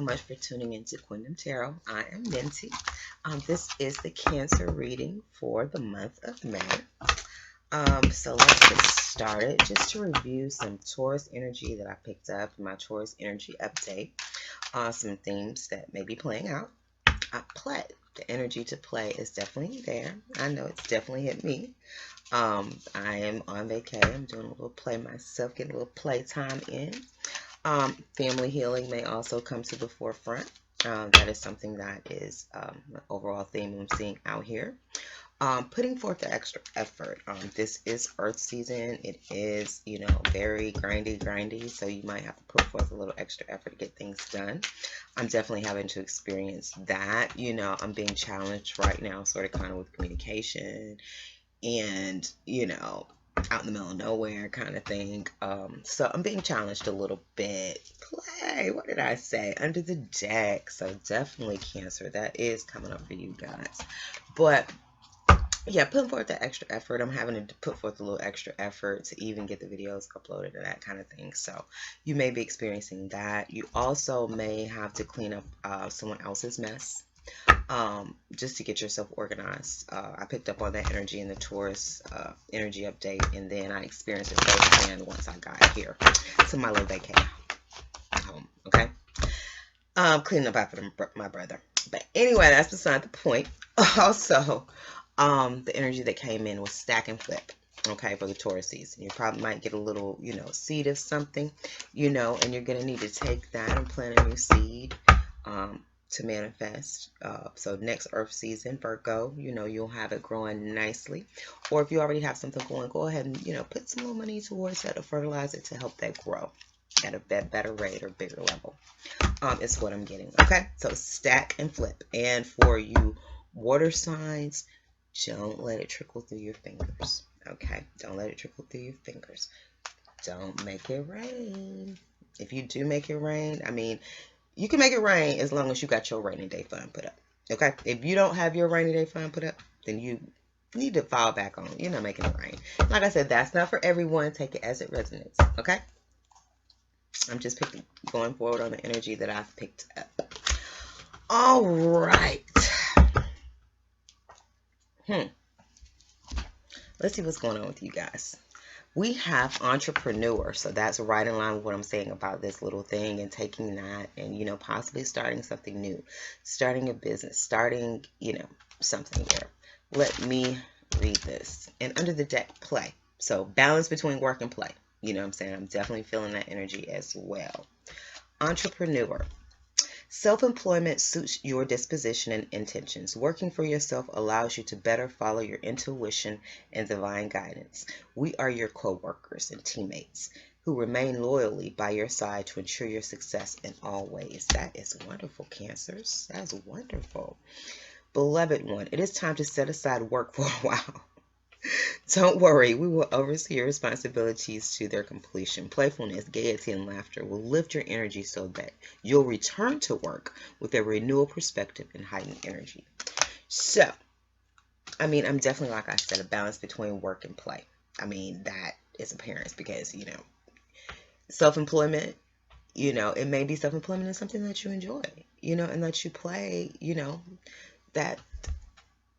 much for tuning into Queendom Tarot. I am Ninti. This is the Cancer reading for the month of May. So let's get started. Just to review some Taurus energy that I picked up in my Taurus energy update. Some themes that may be playing out. Play. The energy to play is definitely there. I know it's definitely hit me. I am on vacation. I'm doing a little play myself, getting a little playtime in. Family healing may also come to the forefront. That is something that is an overall theme I'm seeing out here. Putting forth the extra effort. This is Earth season. It is, very grindy. So you might have to put forth a little extra effort to get things done. I'm definitely having to experience that. I'm being challenged right now, sort of kind of with communication and, out in the middle of nowhere kind of thing. So I'm being challenged a little bit. Play, what did I say? Under the deck. So definitely Cancer. That is coming up for you guys. But yeah, putting forth that extra effort. I'm having to put forth a little extra effort to even get the videos uploaded and that kind of thing. So you may be experiencing that. You also may have to clean up someone else's mess. Just to get yourself organized. I picked up on that energy in the Taurus energy update, and then I experienced it firsthand once I got here to my little vacation home. Okay, cleaning up after my brother. But anyway, that's beside the point. Also, the energy that came in was stack and flip. Okay, for the Taurus season, you probably might get a little, seed of something, and you're gonna need to take that and plant a new seed. To manifest. So next Earth season, Virgo, you'll have it growing nicely. Or if you already have something going, go ahead and put some more money towards that to fertilize it to help that grow at a better rate or bigger level. It's what I'm getting. Okay, so stack and flip. And for you water signs, don't let it trickle through your fingers. Okay, don't let it trickle through your fingers. Don't make it rain. If you do make it rain, you can make it rain as long as you got your rainy day fund put up. Okay? If you don't have your rainy day fund put up, then you need to fall back on, making it rain. Like I said, that's not for everyone. Take it as it resonates. Okay? I'm just going forward on the energy that I've picked up. All right. Let's see what's going on with you guys. We have entrepreneur, so that's right in line with what I'm saying about this little thing and taking that and, possibly starting something new, starting a business, starting, something here. Let me read this. And under the deck, play. So balance between work and play. You know what I'm saying? I'm definitely feeling that energy as well. Entrepreneur. Self-employment suits your disposition and intentions. Working for yourself allows you to better follow your intuition and divine guidance. We are your co-workers and teammates who remain loyally by your side to ensure your success in all ways. That is wonderful, Cancers. That's wonderful. Beloved one, it is time to set aside work for a while. Don't worry, we will oversee your responsibilities to their completion. Playfulness, gaiety, and laughter will lift your energy so that you'll return to work with a renewal perspective and heightened energy. So, I'm definitely, like I said, a balance between work and play. That is apparent because, self-employment, it may be self-employment is something that you enjoy, and that you play, that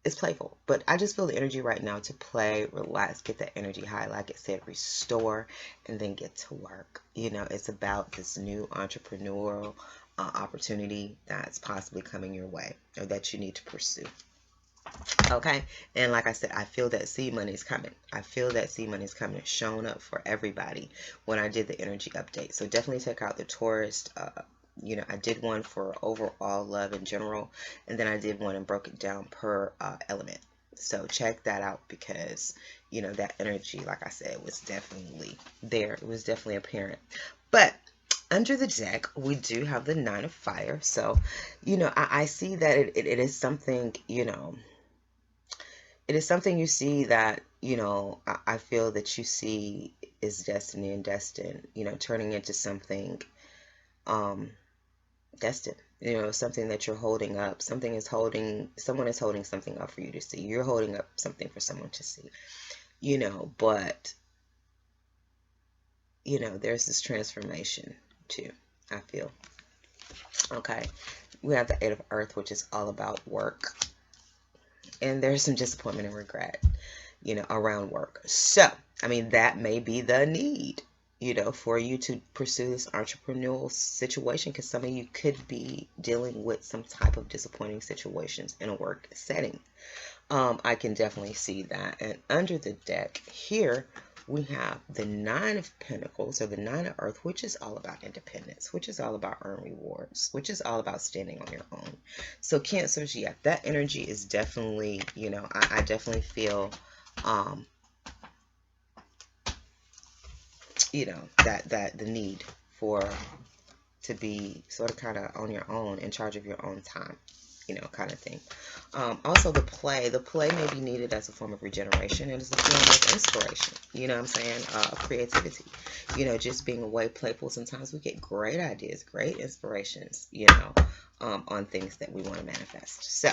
it's playful. But I just feel the energy right now to play, relax, get that energy high, like it said, restore, and then get to work. It's about this new entrepreneurial opportunity that's possibly coming your way or that you need to pursue. Okay, and like I said, I feel that seed money is coming. I feel that seed money is coming. It's showing up for everybody when I did the energy update. So definitely check out the Taurus. I did one for overall love in general, and then I did one and broke it down per element. So check that out because, that energy, like I said, was definitely there. It was definitely apparent. But under the deck, we do have the Nine of Fire. So, I see that it is something, it is something you see that, I feel that you see is destiny and destined, turning into something destined, something that you're holding up. Someone is holding something up for you to see. You're holding up something for someone to see, but, there's this transformation too, I feel. Okay, we have the Eight of Earth, which is all about work, and there's some disappointment and regret, around work. So, I mean, that may be the need, for you to pursue this entrepreneurial situation, because some of you could be dealing with some type of disappointing situations in a work setting. I can definitely see that. And under the deck here, we have the Nine of Pentacles, or the Nine of Earth, which is all about independence, which is all about earned rewards, which is all about standing on your own. So Cancers, yeah, that energy is definitely, I definitely feel, um, that the need for to be sort of kind of on your own, in charge of your own time, kind of thing. Also, the play may be needed as a form of regeneration and as a form of inspiration. You know what I'm saying? Creativity. Just being away, playful. Sometimes we get great ideas, great inspirations, on things that we want to manifest. So,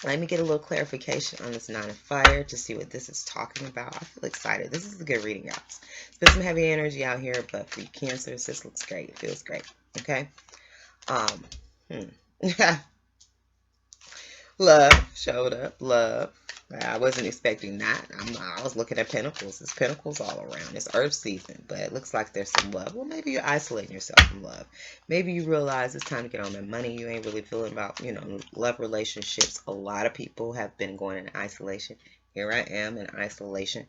let me get a little clarification on this Nine of Fire to see what this is talking about. I feel excited. This is a good reading, guys. It's been some heavy energy out here, but for you Cancers, this looks great. It feels great. Okay? Love showed up. Love. I wasn't expecting that. I was looking at Pentacles. There's Pentacles all around. It's Earth season, but it looks like there's some love. Well, maybe you're isolating yourself from love. Maybe you realize it's time to get on that money. You ain't really feeling about, love relationships. A lot of people have been going in isolation. Here I am in isolation,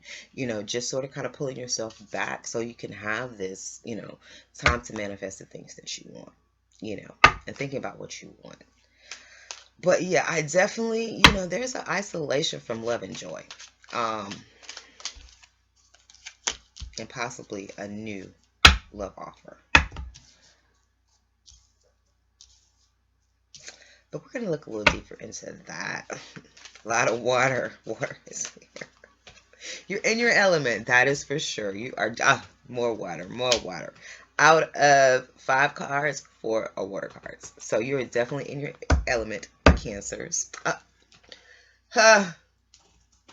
just sort of kind of pulling yourself back so you can have this, time to manifest the things that you want, and thinking about what you want. But yeah, I definitely, there's an isolation from love and joy. And possibly a new love offer. But we're going to look a little deeper into that. A lot of water. Water is here. You're in your element, that is for sure. You are, more water, more water. Out of 5 cards, 4 are water cards. So you're definitely in your element, Cancers.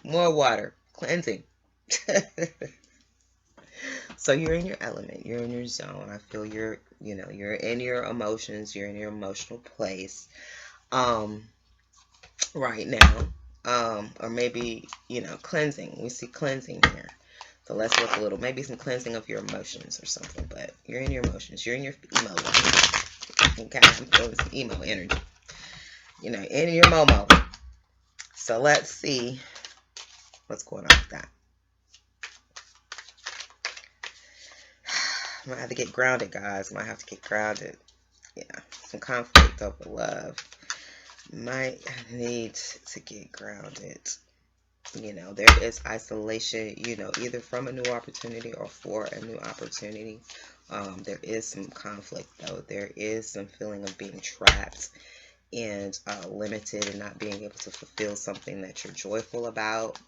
More water. Cleansing. So you're in your element. You're in your zone. I feel you're in your emotions. You're in your emotional place. Right now. Or maybe, cleansing. We see cleansing here. So let's look a little. Maybe some cleansing of your emotions or something. But you're in your emotions. You're in your emo. Okay, I'm feeling some emo energy. In your Momo. So let's see what's going on with that. I might have to get grounded, guys. Might have to get grounded. Yeah, some conflict over love. Might need to get grounded. There is isolation, either from a new opportunity or for a new opportunity. There is some conflict, though. There is some feeling of being trapped and limited and not being able to fulfill something that you're joyful about.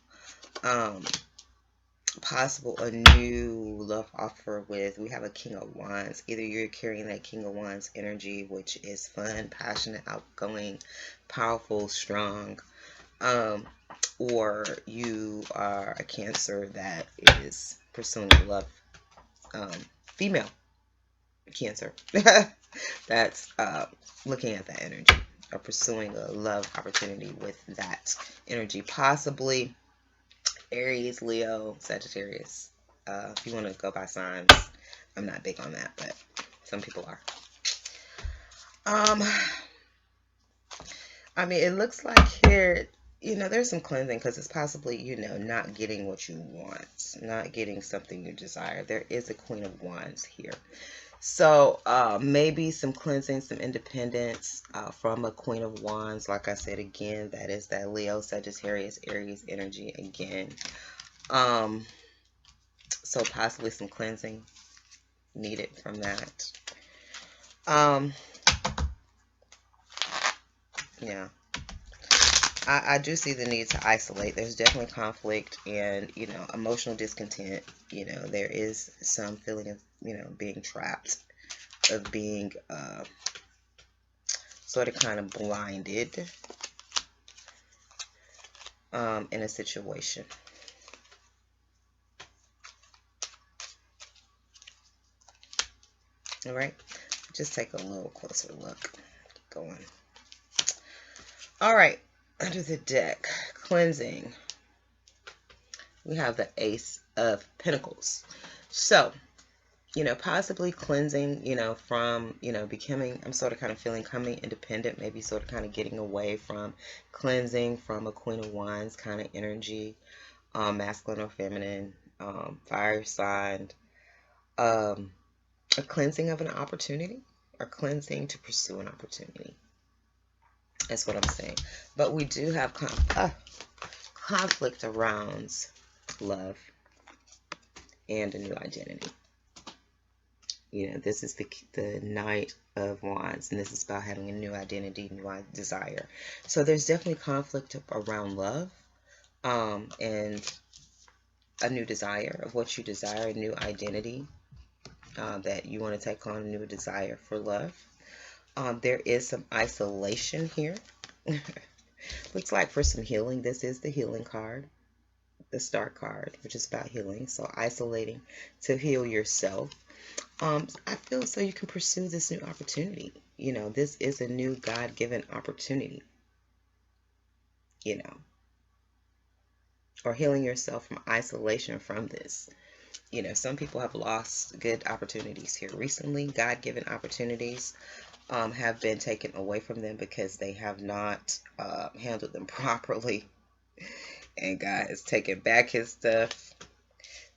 Possible a new love offer with, we have a King of Wands. Either you're carrying that King of Wands energy, which is fun, passionate, outgoing, powerful, strong, or you are a Cancer that is pursuing love, female Cancer that's looking at that energy or pursuing a love opportunity with that energy. Possibly Aries, Leo, Sagittarius. If you want to go by signs, I'm not big on that, but some people are. I mean, it looks like here, there's some cleansing because it's possibly, not getting what you want, not getting something you desire. There is a Queen of Wands here. So maybe some cleansing, some independence from a Queen of Wands. Like I said, again, that is that Leo, Sagittarius, Aries energy again. So possibly some cleansing needed from that. Yeah. I do see the need to isolate. There's definitely conflict and, emotional discontent. There is some feeling of, being trapped, of being sort of kind of blinded in a situation. All right. just take a little closer look. Going. All right, under the deck, cleansing. We have the Ace of Pentacles. So, possibly cleansing, from, becoming, I'm sort of kind of feeling coming independent, maybe sort of kind of getting away from cleansing from a Queen of Wands kind of energy, masculine or feminine, fire sign, a cleansing of an opportunity, or cleansing to pursue an opportunity. That's what I'm saying. But we do have conflict around love and a new identity. This is the Knight of Wands, and this is about having a new identity, new desire. So there's definitely conflict around love, and a new desire of what you desire, a new identity that you want to take on, a new desire for love. There is some isolation here. Looks like for some healing. This is the healing card, the Star card, which is about healing. So isolating to heal yourself. I feel so you can pursue this new opportunity. This is a new God-given opportunity. Or healing yourself from isolation from this. Some people have lost good opportunities here recently. God-given opportunities have been taken away from them because they have not handled them properly. And God has taken back his stuff.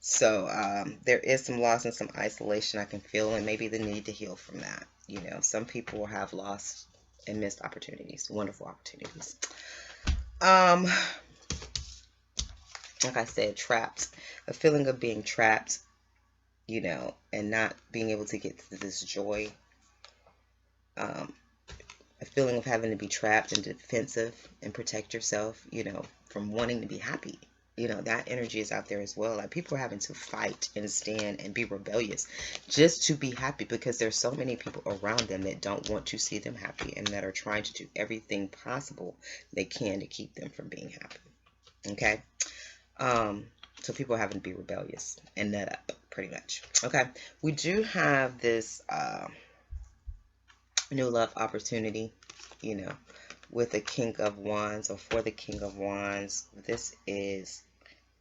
So there is some loss and some isolation I can feel, and maybe the need to heal from that. Some people have lost and missed opportunities, wonderful opportunities. Like I said, trapped. A feeling of being trapped, and not being able to get to this joy. A feeling of having to be trapped and defensive and protect yourself, from wanting to be happy. That energy is out there as well. Like, people are having to fight and stand and be rebellious just to be happy, because there's so many people around them that don't want to see them happy and that are trying to do everything possible they can to keep them from being happy. Okay? So people are having to be rebellious and nut up, pretty much. Okay? We do have this new love opportunity, with the King of Wands, or for the King of Wands. This is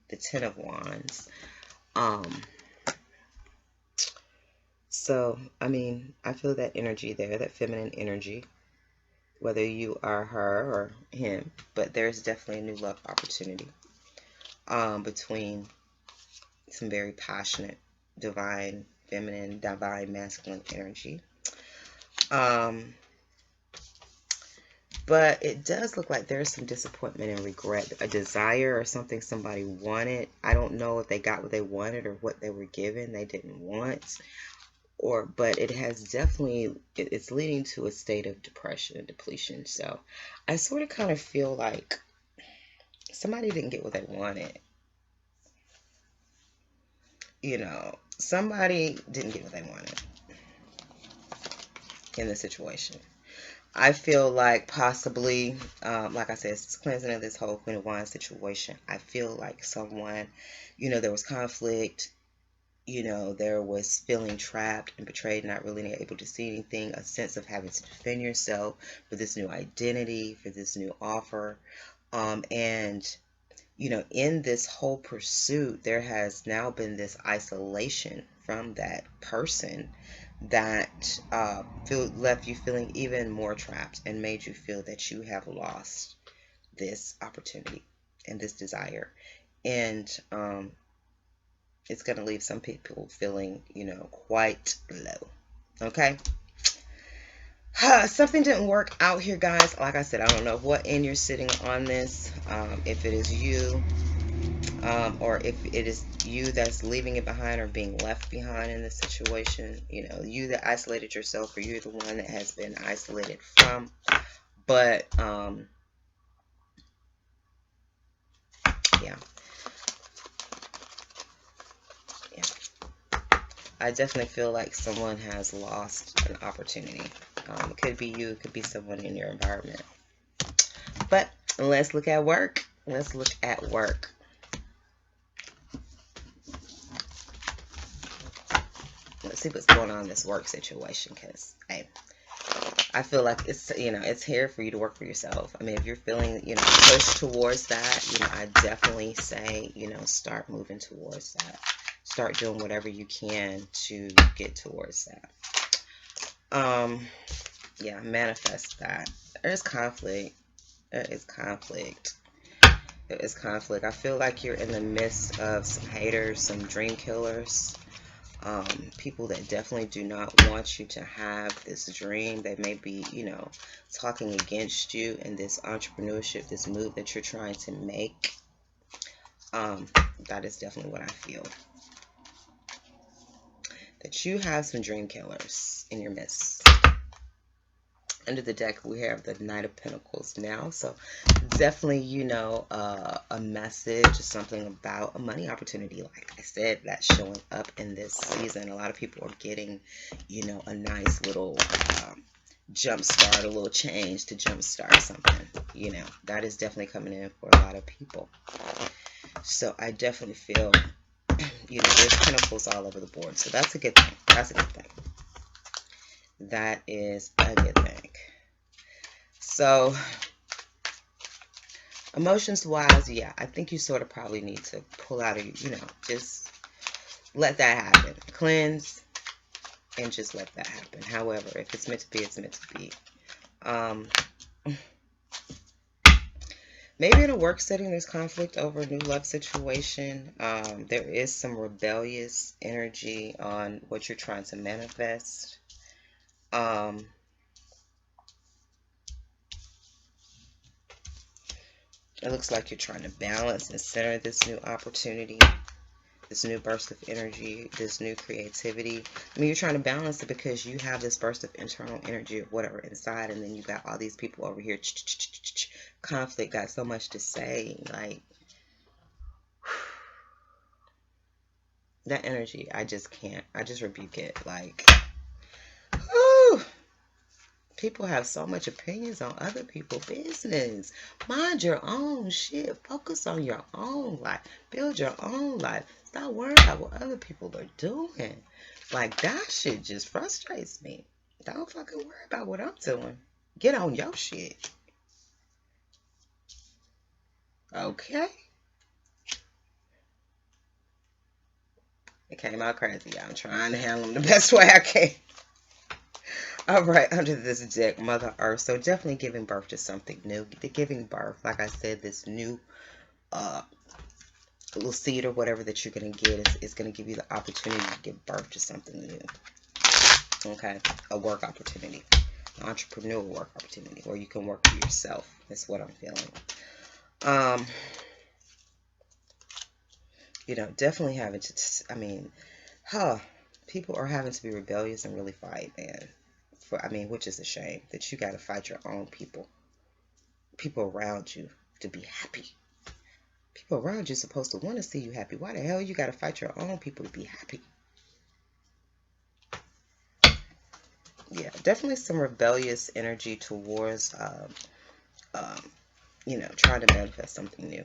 the Ten of Wands. So, I feel that energy there, that feminine energy, whether you are her or him, but there's definitely a new love opportunity between some very passionate, divine, feminine, divine, masculine energy. But it does look like there's some disappointment and regret, a desire or something somebody wanted. I don't know if they got what they wanted or what they were given they didn't want, but it has definitely, it's leading to a state of depression and depletion. So I sort of kind of feel like somebody didn't get what they wanted. Somebody didn't get what they wanted in the situation. I feel like possibly, like I said, it's cleansing of this whole Queen of Wands situation. I feel like someone, there was conflict, there was feeling trapped and betrayed, not really able to see anything, a sense of having to defend yourself for this new identity, for this new offer. And, in this whole pursuit, there has now been this isolation from that person that left you feeling even more trapped and made you feel that you have lost this opportunity and this desire. And it's going to leave some people feeling, quite low. Okay? Something didn't work out here, guys. Like I said, I don't know what end you're sitting on this. If it is you, or if it is you that's leaving it behind or being left behind in this situation. You that isolated yourself, or you're the one that has been isolated from. But, yeah. I definitely feel like someone has lost an opportunity. It could be you, it could be someone in your environment. But let's look at work. Let's look at work. Let's see what's going on in this work situation, because, hey, I feel like it's, it's here for you to work for yourself. I mean, if you're feeling, pushed towards that, I definitely say, start moving towards that. Start doing whatever you can to get towards that. Yeah, manifest that. There's conflict. There is conflict. There is conflict. I feel like you're in the midst of some haters, some dream killers. People that definitely do not want you to have this dream. They may be, talking against you in this entrepreneurship, this move that you're trying to make. That is definitely what I feel. That you have some dream killers in your midst. Under the deck, we have the Knight of Pentacles now. So definitely, a message or something about a money opportunity. Like I said, that's showing up in this season. A lot of people are getting, a nice little jump start, a little change to jump start something. That is definitely coming in for a lot of people. So I definitely feel, there's pentacles all over the board. So that's a good thing. That's a good thing. That is a good thing. So, emotions wise, yeah, I think you sort of probably need to pull out of, just let that happen. Cleanse and just let that happen. However, if it's meant to be, it's meant to be. Maybe in a work setting, there's conflict over a new love situation. There is some rebellious energy on what you're trying to manifest. It looks like you're trying to balance and center this new opportunity, this new burst of energy, this new creativity. I mean, you're trying to balance it because you have this burst of internal energy or whatever inside, and then you got all these people over here. Conflict got so much to say. Like, that energy, I just can't. I just rebuke it. Like, whew. People have so much opinions on other people's business. Mind your own shit. Focus on your own life. Build your own life. Stop worrying about what other people are doing. Like, that shit just frustrates me. Don't fucking worry about what I'm doing. Get on your shit. Okay? It came out crazy. I'm trying to handle them the best way I can. All right, under this deck, Mother Earth. So definitely giving birth to something new. The giving birth, like I said, this new little seed or whatever that you're going to get is going to give you the opportunity to give birth to something new. Okay, a work opportunity, an entrepreneurial work opportunity, where you can work for yourself. That's what I'm feeling. Definitely having to, people are having to be rebellious and really fight, man. Which is a shame that you got to fight your own people around you to be happy. People around you are supposed to want to see you happy. Why the hell you got to fight your own people to be happy? Yeah, definitely some rebellious energy towards, trying to manifest something new.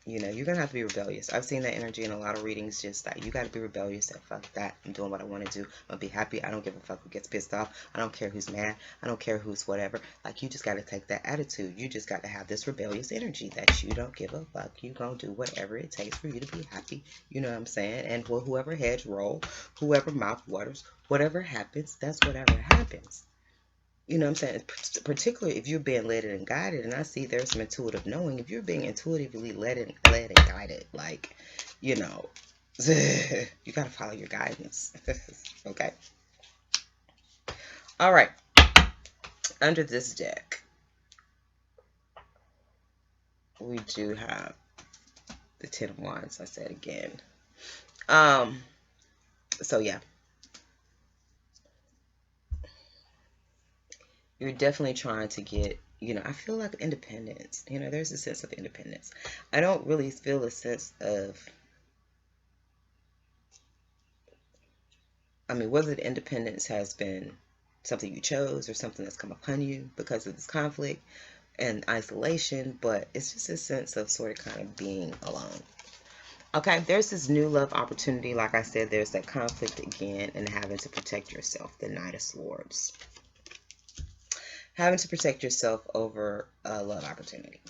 You're going to have to be rebellious. I've seen that energy in a lot of readings, just that you got to be rebellious and fuck that. I'm doing what I want to do. I'm going to be happy. I don't give a fuck who gets pissed off. I don't care who's mad. I don't care who's whatever. Like, you just got to take that attitude. You just got to have this rebellious energy that you don't give a fuck. You going to do whatever it takes for you to be happy. You know what I'm saying? And whoever heads roll, whoever mouth waters, whatever happens, that's whatever happens. You know what I'm saying? Particularly if you're being led and guided, and I see there's some intuitive knowing. If you're being intuitively led and guided, like, you got to follow your guidance. Okay? All right. Under this deck, we do have the Ten of Wands, I said again. So, yeah. You're definitely trying to get, I feel like independence. There's a sense of independence. I don't really feel a sense of, whether the independence has been something you chose or something that's come upon you because of this conflict and isolation, but it's just a sense of sort of kind of being alone. Okay, there's this new love opportunity. Like I said, there's that conflict again and having to protect yourself, the Knight of Swords. Having to protect yourself over a love opportunity.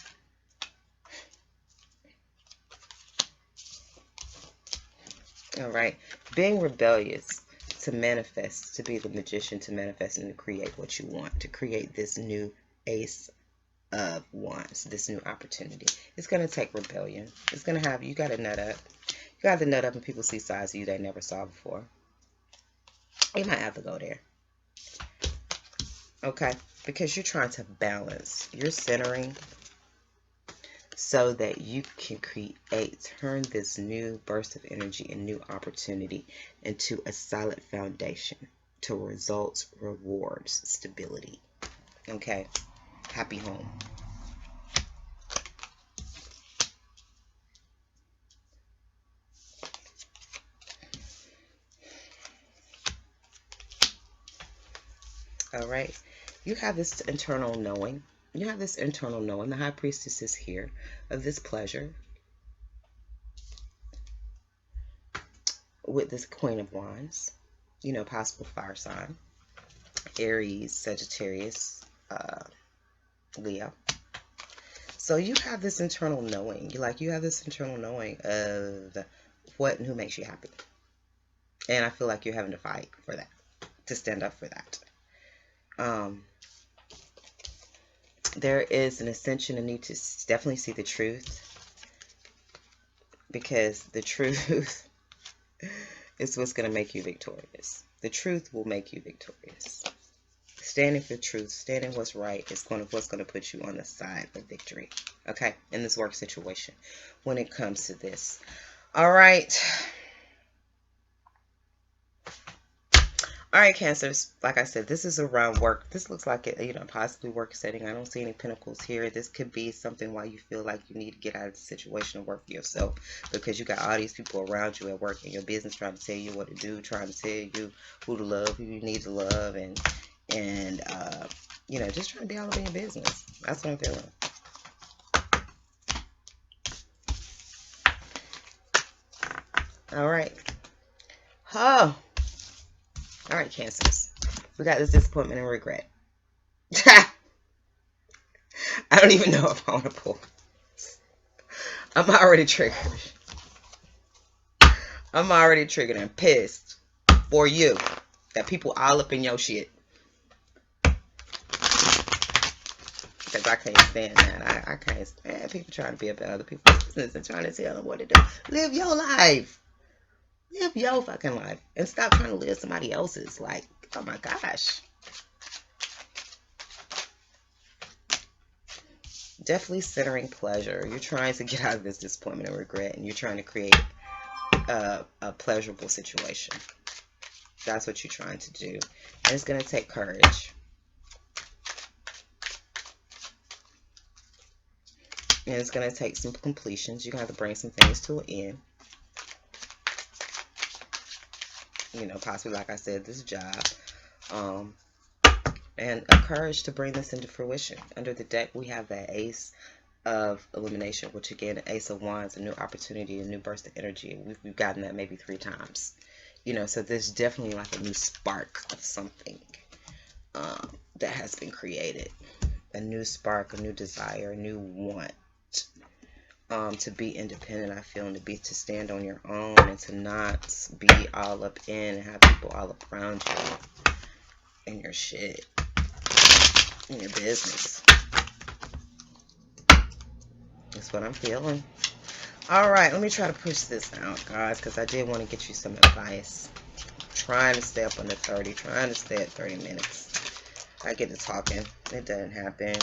All right. Being rebellious to manifest, to be the magician, to manifest and to create what you want, to create this new ace of wands, this new opportunity. It's going to take rebellion. It's going to have, you got to nut up. You got to nut up and people see sides of you they never saw before. You might have to go there. Okay? Because you're trying to balance. You're centering so that you can create, turn this new burst of energy and new opportunity into a solid foundation to results, rewards, stability. Okay? Happy home. All right? You have this internal knowing. You have this internal knowing. The high priestess is here of this pleasure with this queen of wands. You know, possible fire sign. Aries, Sagittarius, Leo. So you have this internal knowing. You have this internal knowing of what and who makes you happy. And I feel like you're having to fight for that, to stand up for that. There is an ascension and need to definitely see the truth, because the truth is what's going to make you victorious. The truth will make you victorious. Standing for truth, standing what's right is what's going to put you on the side of victory. Okay, in this work situation, when it comes to this. All right. All right, Cancers. Like I said, this is around work. This looks like it, possibly work setting. I don't see any pentacles here. This could be something why you feel like you need to get out of the situation and work for yourself, because you got all these people around you at work in your business trying to tell you what to do, trying to tell you who to love, who you need to love, and just trying to be all up in your business. That's what I'm feeling. All right. Oh. All right, Cancers. We got this disappointment and regret. I don't even know if I want to pull. I'm already triggered. I'm already triggered and pissed for you that people all up in your shit. Because I can't stand that. I can't stand people trying to be up in other people's business and trying to tell them what to do. Live your life. Live your fucking life. And stop trying to live somebody else's. Like, oh my gosh. Definitely centering pleasure. You're trying to get out of this disappointment and regret, and you're trying to create a pleasurable situation. That's what you're trying to do. And it's going to take courage. And it's going to take some completions. You're going to have to bring some things to an end. Possibly, like I said, this job. And a courage to bring this into fruition. Under the deck, we have that Ace of Illumination, which again, an Ace of Wands, a new opportunity, a new burst of energy. We've gotten that maybe 3 times. So there's definitely like a new spark of something that has been created. A new spark, a new desire, a new want to be independent, I feel, and to stand on your own and to not be all up in and have people all up around you in your shit, in your business. That's what I'm feeling. All right, let me try to push this out, guys, because I did want to get you some advice. Trying to stay up under 30, trying to stay at 30 minutes. I get to talking. It doesn't happen.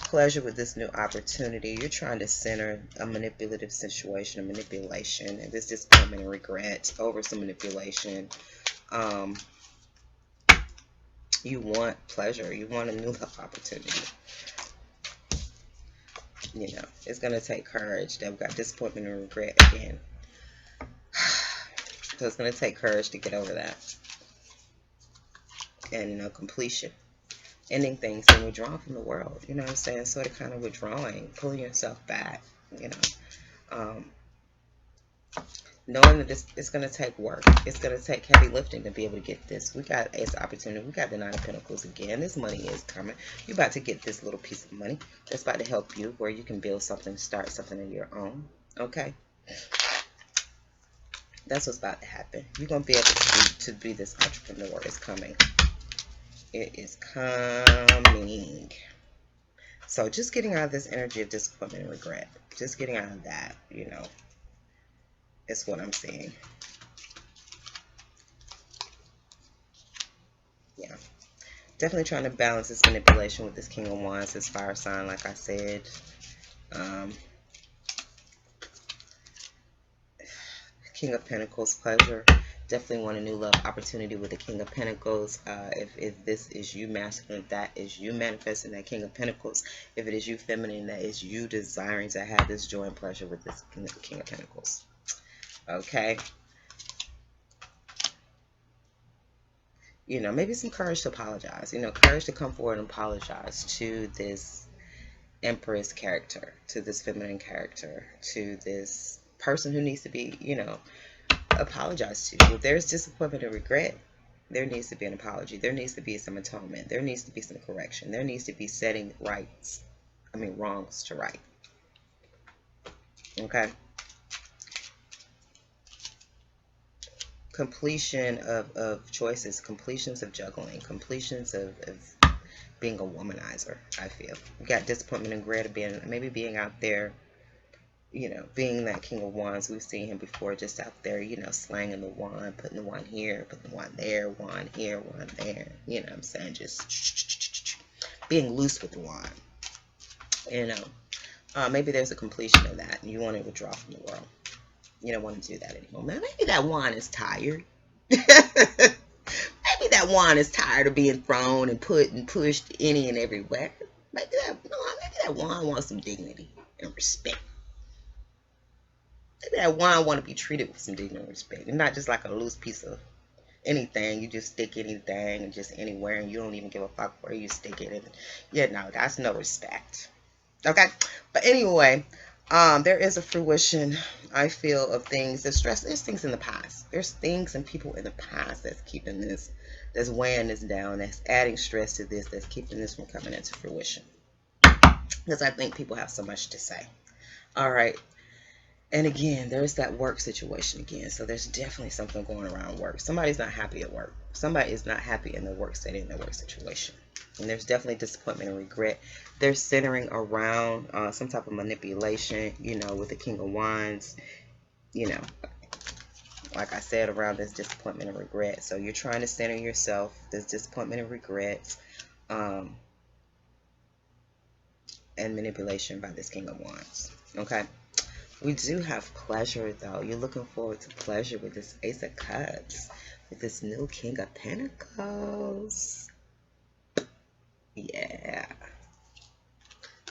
Pleasure with this new opportunity. You're trying to center a manipulative situation, a manipulation, and this disappointment and regret over some manipulation. You want pleasure. You want a new love opportunity. It's going to take courage. That we've got disappointment and regret again. So it's going to take courage to get over that. And, completion. Ending things and withdrawing from the world. You know what I'm saying? Sort of kind of withdrawing, pulling yourself back, knowing that this it's going to take work. It's going to take heavy lifting to be able to get this. We got Ace of Opportunity. We got the Nine of Pentacles again. This money is coming. You're about to get this little piece of money that's about to help you where you can build something, start something of your own. Okay? That's what's about to happen. You're going to be able to be this entrepreneur. It's coming. It is coming. So just getting out of this energy of disappointment and regret. Just getting out of that, you know, is what I'm seeing. Yeah. Definitely trying to balance this manipulation with this King of Wands, this fire sign, like I said. King of Pentacles, pleasure. Definitely want a new love opportunity with the King of Pentacles. If this is you masculine, that is you manifesting that King of Pentacles. If it is you feminine, that is you desiring to have this joy and pleasure with this King of Pentacles. Okay. You know, maybe some courage to apologize. You know, courage to come forward and apologize to this Empress character, to this feminine character, to this person who needs to be, you know, apologize to. If there's disappointment and regret, there needs to be an apology. There needs to be some atonement. There needs to be some correction. There needs to be setting wrongs to right. Okay. Completion of choices, completions of juggling, completions of being a womanizer, I feel. We got disappointment and regret of maybe being out there, you know, being that King of Wands. We've seen him before, just out there, you know, slanging the wand, putting the wand here, putting the wand there, wand here, wand there. You know what I'm saying? Just being loose with the wand. You know, maybe there's a completion of that, and you want to withdraw from the world. You don't want to do that anymore. Maybe that wand is tired. Maybe that wand is tired of being thrown and put and pushed any and everywhere. Maybe that wand wants some dignity and respect. Maybe that wand want to be treated with some dignity and respect, and not just like a loose piece of anything. You just stick anything and just anywhere, and you don't even give a fuck where you stick it. And yeah, no, that's no respect. Okay, but anyway. There is a fruition, I feel, of things. There's things in the past. There's things and people in the past that's keeping this, that's weighing this down, that's adding stress to this, that's keeping this from coming into fruition. Because I think people have so much to say. All right. And again, there's that work situation again. So there's definitely something going around work. Somebody's not happy at work. Somebody is not happy in their work setting, in their work situation. And there's definitely disappointment and regret. They're centering around some type of manipulation, you know, with the King of Wands, you know, like I said, around this disappointment and regret. So you're trying to center yourself, this disappointment and regrets, and manipulation by this King of Wands. Okay. We do have pleasure, though. You're looking forward to pleasure with this Ace of Cups, with this new King of Pentacles. Yeah.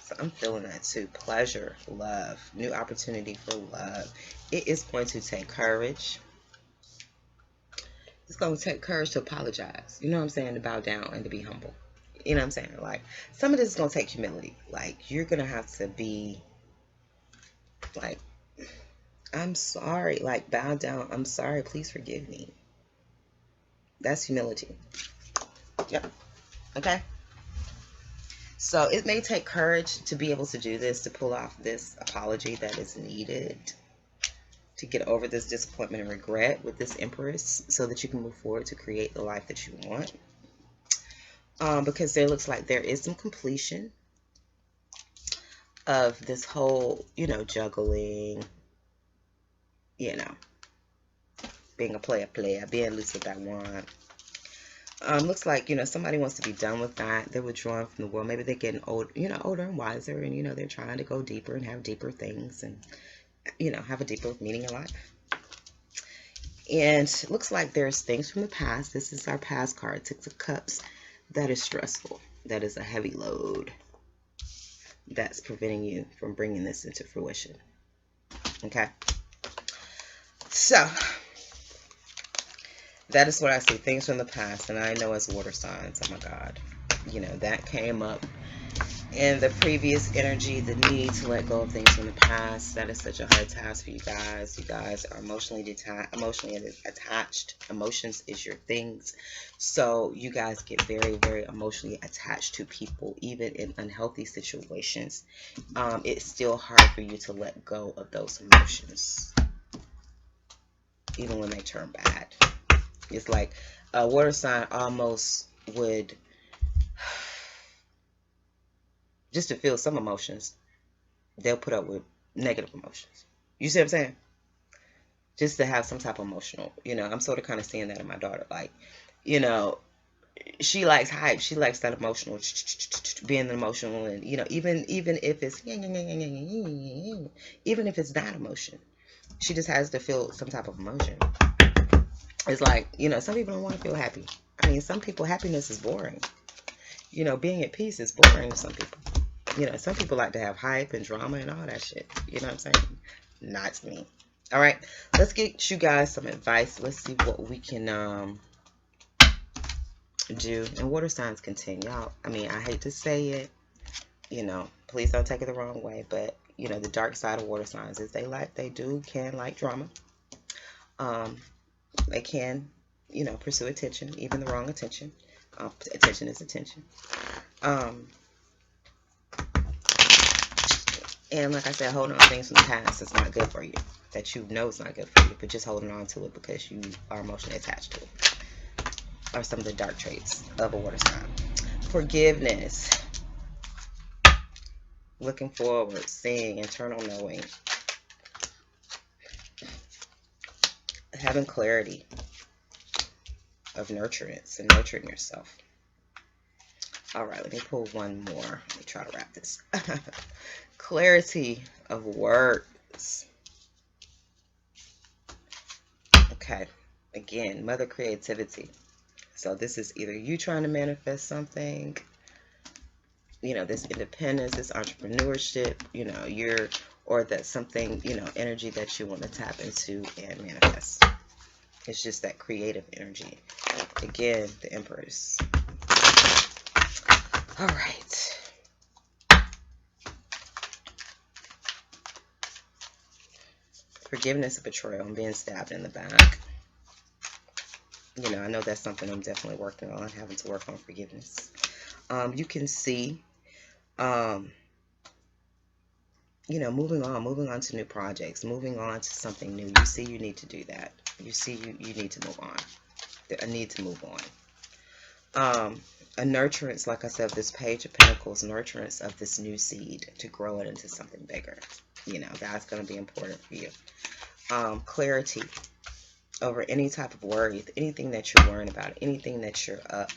So I'm feeling that too. Pleasure, love, new opportunity for love. It is going to take courage. It's going to take courage to apologize. You know what I'm saying? To bow down and to be humble. You know what I'm saying? Like, some of this is going to take humility. Like, you're going to have to be like, I'm sorry, like, bow down. I'm sorry, please forgive me. That's humility. Yep. Okay. So it may take courage to be able to do this, to pull off this apology that is needed to get over this disappointment and regret with this Empress, so that you can move forward to create the life that you want. Because there looks like there is some completion of this whole, you know, juggling, you know, being a player, being loose with that wand. Looks like, you know, somebody wants to be done with that. They're withdrawing from the world. Maybe they're getting old, you know, older and wiser, and, you know, they're trying to go deeper and have deeper things and, you know, have a deeper meaning in life. And it looks like there's things from the past. This is our past card, Six of Cups. That is stressful. That is a heavy load. That's preventing you from bringing this into fruition. Okay. So that is what I see. Things from the past. And I know as water signs, oh my God, you know, that came up In the previous energy, the need to let go of things from the past, that is such a hard task for you guys. You guys are emotionally attached. Emotions is your things. So you guys get very, very emotionally attached to people, even in unhealthy situations. It's still hard for you to let go of those emotions, even when they turn bad. It's like a water sign almost would, just to feel some emotions, they'll put up with negative emotions. You see what I'm saying? Just to have some type of emotional, I'm sort of kind of seeing that in my daughter. Like, you know, she likes hype. She likes that emotional, being emotional, and even if it's even if it's not emotion, she just has to feel some type of emotion. It's like, some people don't want to feel happy. I mean, some people, happiness is boring. Being at peace is boring to some people. Some people like to have hype and drama and all that shit. You know what I'm saying? Not me. All right, let's get you guys some advice. Let's see what we can do. And water signs continue. Y'all, I mean, I hate to say it. Please don't take it the wrong way, but the dark side of water signs is they can like drama. They can, pursue attention, even the wrong attention. Attention is attention. And like I said, holding on to things from the past is not good for you. That you know is not good for you, but just holding on to it because you are emotionally attached to it are some of the dark traits of a water sign. Forgiveness. Looking forward, seeing, internal knowing. Having clarity of nurturance and nurturing yourself. All right, let me pull one more. Let me try to wrap this. Clarity of words. Okay, again, mother creativity. So this is either you trying to manifest something, this independence, this entrepreneurship, or that's something, energy that you want to tap into and manifest. It's just that creative energy. Again, the Empress. All right. Forgiveness of betrayal and being stabbed in the back. I know that's something I'm definitely working on, having to work on forgiveness. You can see, moving on to new projects, moving on to something new. You see you need to do that. You see you need to move on. A need to move on. A nurturance, like I said, this Page of Pentacles, nurturance of this new seed to grow it into something bigger. That's going to be important for you. Clarity over any type of worry, anything that you're worrying about, anything that you're up,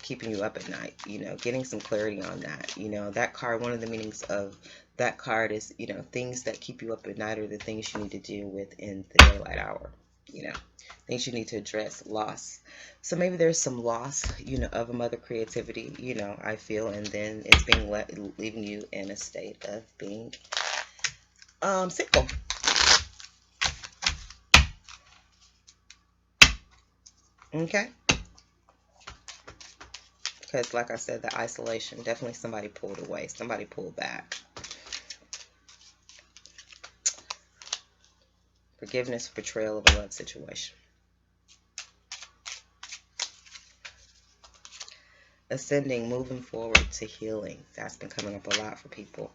keeping you up at night, getting some clarity on that. That card, one of the meanings of that card is, things that keep you up at night are the things you need to deal with in the daylight hour, things you need to address, loss. So maybe there's some loss, of a mother creativity, I feel, and then it's being leaving you in a state of being single. Okay. Because like I said, the isolation, definitely somebody pulled away, somebody pulled back. Forgiveness, betrayal of a love situation. Ascending, moving forward to healing. That's been coming up a lot for people.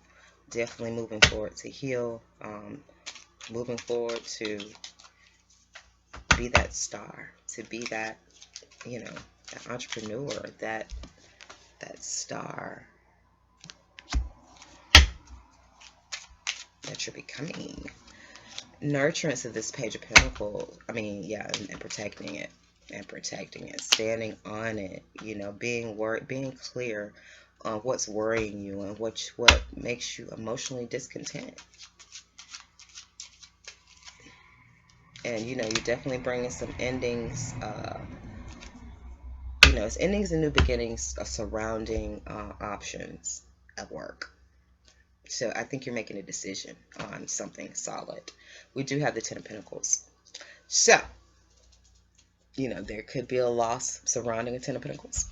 Definitely moving forward to heal. Moving forward to be that star, to be that, that entrepreneur, that star that you're becoming. Nurturance of this Page of Pentacles. I mean, yeah, and protecting it. And protecting it, standing on it, being clear on what's worrying you and what makes you emotionally discontent. And you're definitely bringing some endings. It's endings and new beginnings surrounding options at work. So I think you're making a decision on something solid. We do have the Ten of Pentacles. So there could be a loss surrounding a Ten of Pentacles.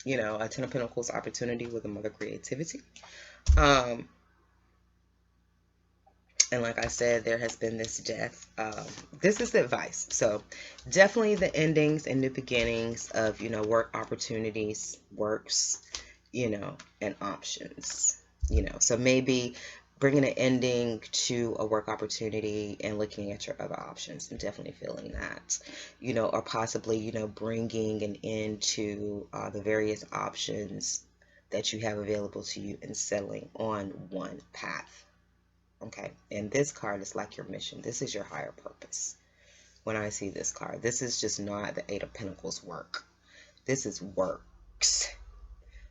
You know, a Ten of Pentacles opportunity with a mother creativity. Um, and like I said, there has been this death. This is the advice. So definitely the endings and new beginnings of, you know, work opportunities, works, you know, and options, you know. So maybe bringing an ending to a work opportunity and looking at your other options. I'm definitely feeling that, you know, or possibly, you know, bringing an end to the various options that you have available to you and settling on one path. Okay, and this card is like your mission. This is your higher purpose. When I see this card, this is just not the Eight of Pentacles work. This is works.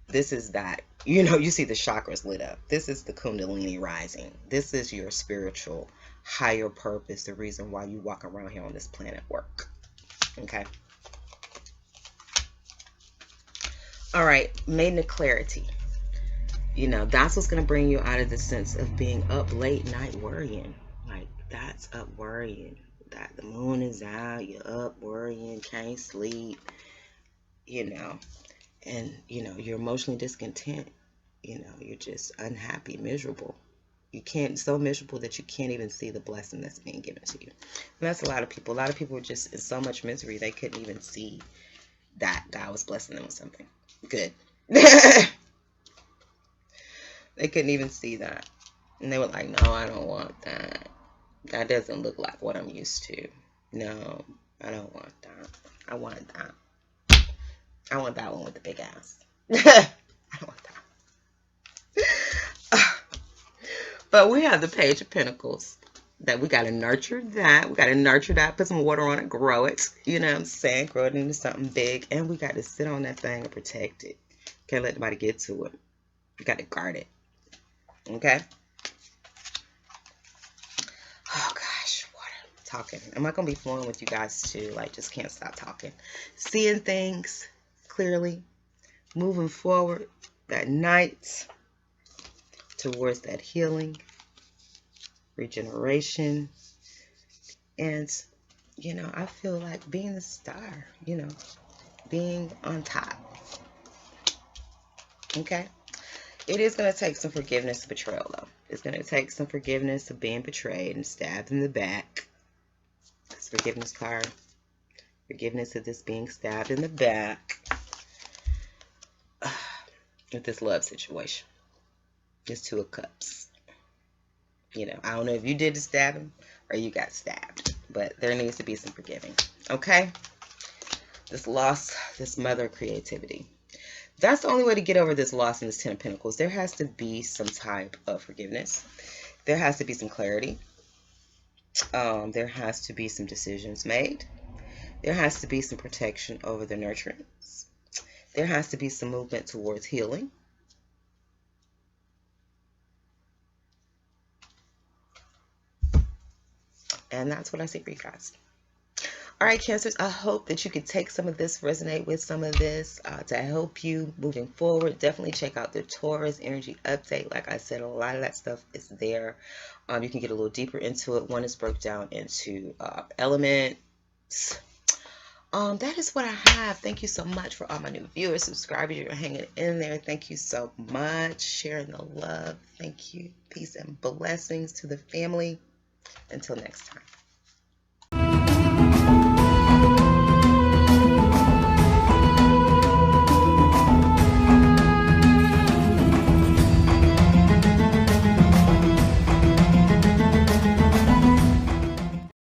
This is that, you know, you see the chakras lit up. This is the Kundalini rising. This is your spiritual higher purpose, the reason why you walk around here on this planet work. Okay. All right, Maiden of Clarity. You know, that's what's going to bring you out of the sense of being up late night worrying. Like, that's up worrying. That the moon is out, you're up worrying, can't sleep, you know. And, you know, you're emotionally discontent. You know, you're just unhappy, miserable. You can't, so miserable that you can't even see the blessing that's being given to you. And that's a lot of people. A lot of people are just in so much misery, they couldn't even see that God was blessing them with something good. They couldn't even see that. And they were like, no, I don't want that. That doesn't look like what I'm used to. No, I don't want that. I want that. I want that one with the big ass. I don't want that. But we have the Page of Pentacles. That we got to nurture that. We got to nurture that. Put some water on it. Grow it. You know what I'm saying? Grow it into something big. And we got to sit on that thing and protect it. Can't let nobody get to it. We got to guard it. Okay? Oh, gosh. Water. Talking. I'm not going to be flowing with you guys, too. Like, just can't stop talking. Seeing things clearly. Moving forward. That night. Towards that healing. Regeneration. And, you know, I feel like being the star, you know, being on top. Okay? It is going to take some forgiveness of betrayal, though. It's going to take some forgiveness of being betrayed and stabbed in the back. This forgiveness card. Forgiveness of this being stabbed in the back. With this love situation. This Two of Cups. You know, I don't know if you did the stabbing or you got stabbed. But there needs to be some forgiving. Okay? This loss, this mother creativity. That's the only way to get over this loss in this Ten of Pentacles. There has to be some type of forgiveness. There has to be some clarity. There has to be some decisions made. There has to be some protection over the nurturance. There has to be some movement towards healing. And that's what I see for you guys. All right, Cancers, I hope that you can take some of this, resonate with some of this to help you moving forward. Definitely check out the Taurus energy update. Like I said, a lot of that stuff is there. You can get a little deeper into it. One is broke down into elements. That is what I have. Thank you so much for all my new viewers, subscribers. You're hanging in there. Thank you so much. Sharing the love. Thank you. Peace and blessings to the family. Until next time.